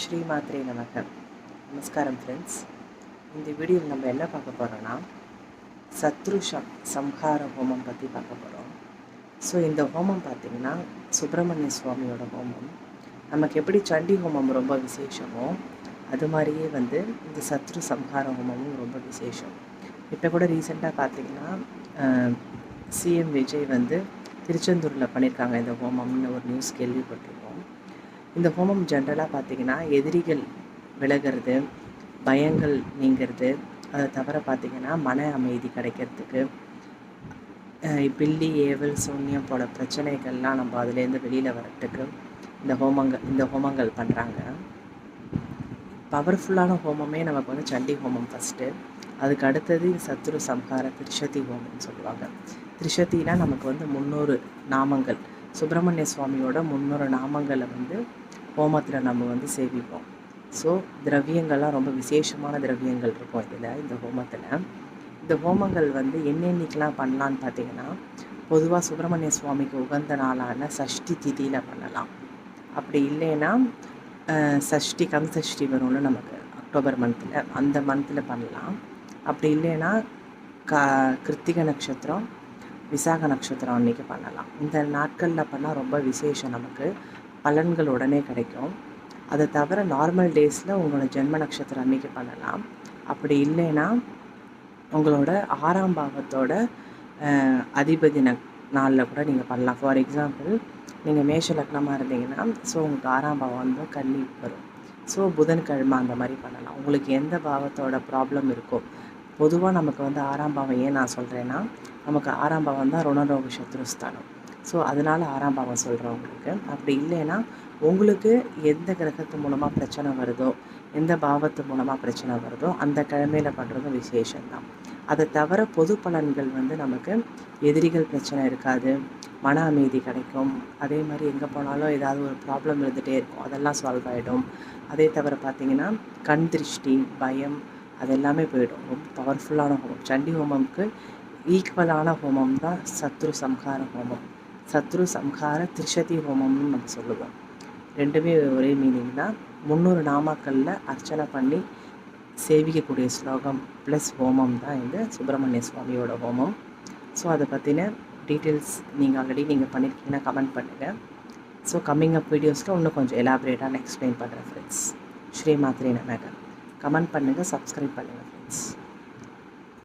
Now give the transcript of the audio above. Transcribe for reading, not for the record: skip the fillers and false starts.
ஸ்ரீ மாத்ரே நமக. நமஸ்காரம் ஃப்ரெண்ட்ஸ். இந்த வீடியோவில் நம்ம என்ன பார்க்க போகிறோன்னா சத்ரு சம்ஹார ஹோமம் பற்றி பார்க்க போகிறோம். ஸோ இந்த ஹோமம் பார்த்திங்கன்னா சுப்பிரமணிய சுவாமியோட ஹோமம். நமக்கு எப்படி சண்டி ஹோமம் ரொம்ப விசேஷமோ அது மாதிரியே இந்த சத்ரு சம்ஹார ஹோமமும் ரொம்ப விசேஷம். இப்போ கூட ரீசெண்டாக பார்த்திங்கன்னா சிஎம் விஜய் திருச்செந்தூரில் பண்ணியிருக்காங்க இந்த ஹோமம்னு ஒரு நியூஸ் கேள்விப்பட்டிருக்கோம். இந்த ஹோமம் ஜென்ரலாக பார்த்திங்கன்னா எதிரிகள் விலகிறது, பயங்கள் நீங்கிறது, அதை தவிர பார்த்திங்கன்னா மன அமைதி கிடைக்கிறதுக்கு, பில்லி ஏவல் சூன்யம் போல பிரச்சனைகள்லாம் நம்ம அதுலேருந்து வெளியில் வரத்துக்கு இந்த ஹோமங்கள் பண்ணுறாங்க. பவர்ஃபுல்லான ஹோமமே நமக்கு சண்டி ஹோமம் ஃபஸ்ட்டு. அதுக்கு அடுத்தது சத்ரு சம்ஹார திரிஷதி ஹோமம்னு சொல்லுவாங்க. திரிஷத்தினா நமக்கு 300 நாமங்கள், சுப்பிரமணிய சுவாமியோட 300 நாமங்களை ஹோமத்தில் நம்ம சேவிப்போம். ஸோ திரவியங்கள்லாம் ரொம்ப விசேஷமான திரவியங்கள் இருக்கும் இந்த ஹோமத்தில். இந்த ஹோமங்கள் என்னென்னைக்கெலாம் பண்ணலான்னு பார்த்திங்கன்னா, பொதுவாக சுப்பிரமணிய சுவாமிக்கு உகந்த நாளான சஷ்டி திதியில் பண்ணலாம். அப்படி இல்லைன்னா சஷ்டி கம்சஷ்டி வரும்னு நமக்கு அக்டோபர் மந்தில், அந்த மந்தில் பண்ணலாம். அப்படி இல்லைன்னா கிருத்திகை நட்சத்திரம், விசாக நட்சத்திரம் அன்றைக்கி பண்ணலாம். இந்த நாட்களில் பண்ணால் ரொம்ப விசேஷம், நமக்கு பலன்கள் உடனே கிடைக்கும். அதை தவிர நார்மல் டேஸில் உங்களோட ஜென்ம நட்சத்திரம் அன்றைக்கி பண்ணலாம். அப்படி இல்லைன்னா உங்களோட 6ஆம் பாவத்தோட அதிபதி நாளில் கூட நீங்கள் பண்ணலாம். ஃபார் எக்ஸாம்பிள், நீங்கள் மேஷ லக்னமாக இருந்தீங்கன்னா ஸோ உங்களுக்கு 6ஆம் பாவம் கன்னி வரும். ஸோ புதன்கிழமை அந்த மாதிரி பண்ணலாம். உங்களுக்கு எந்த பாவத்தோட ப்ராப்ளம் இருக்கோ. பொதுவாக நமக்கு 6ஆம் பாவம் ஏன் நான் சொல்கிறேன்னா, நமக்கு 6ஆம் பாவம் தான் ருணரோக சத்ருஸ்தானம். ஸோ அதனால் 6ஆம் பாவம் சொல்கிறேன் உங்களுக்கு. அப்படி இல்லைன்னா உங்களுக்கு எந்த கிரகத்து மூலமாக பிரச்சனை வருதோ, எந்த பாவத்து மூலமாக பிரச்சனை வருதோ அந்த கிழமையில் பண்ணுறதும் விசேஷம்தான். அதை தவிர பொது பலன்கள் நமக்கு எதிரிகள் பிரச்சனை இருக்காது, மன அமைதி கிடைக்கும். அதே மாதிரி எங்கே போனாலும் ஏதாவது ஒரு ப்ராப்ளம் இருந்துகிட்டே இருக்கும், அதெல்லாம் சால்வ் ஆகிடும். அதே தவிர பார்த்திங்கன்னா கண் திருஷ்டி, பயம் அதெல்லாமே போயிடும். ரொம்ப பவர்ஃபுல்லான ஹோமம். சண்டி ஹோமம்க்கு ஈக்குவலான ஹோமம் தான் சத்ரு சம்ஹார ஹோமம். சத்ரு சம்ஹார திரிஷதி ஹோமம்னு நம்ம சொல்லுவோம். ரெண்டுமே ஒரே மீனிங் தான். 300 நாமாக்களில் அர்ச்சனை பண்ணி சேவிக்கக்கூடிய ஸ்லோகம் ப்ளஸ் ஹோமம் தான் இந்த சுப்பிரமணிய சுவாமியோட ஹோமம். ஸோ அதை பற்றின டீட்டெயில்ஸ் ஆல்ரெடி நீங்கள் பண்ணியிருக்கீங்கன்னா கமெண்ட் பண்ணுங்கள். ஸோ கம்மிங் அப் வீடியோஸில் இன்னும் கொஞ்சம் எலாபரேட்டாக நான் எக்ஸ்பிளைன் பண்ணுறேன் ஃப்ரெண்ட்ஸ். ஸ்ரீ மாத்ரே நமக. கமெண்ட் பண்ணுங்கள், சப்ஸ்கிரைப் பண்ணுங்கள் ஃப்ரெண்ட்ஸ்.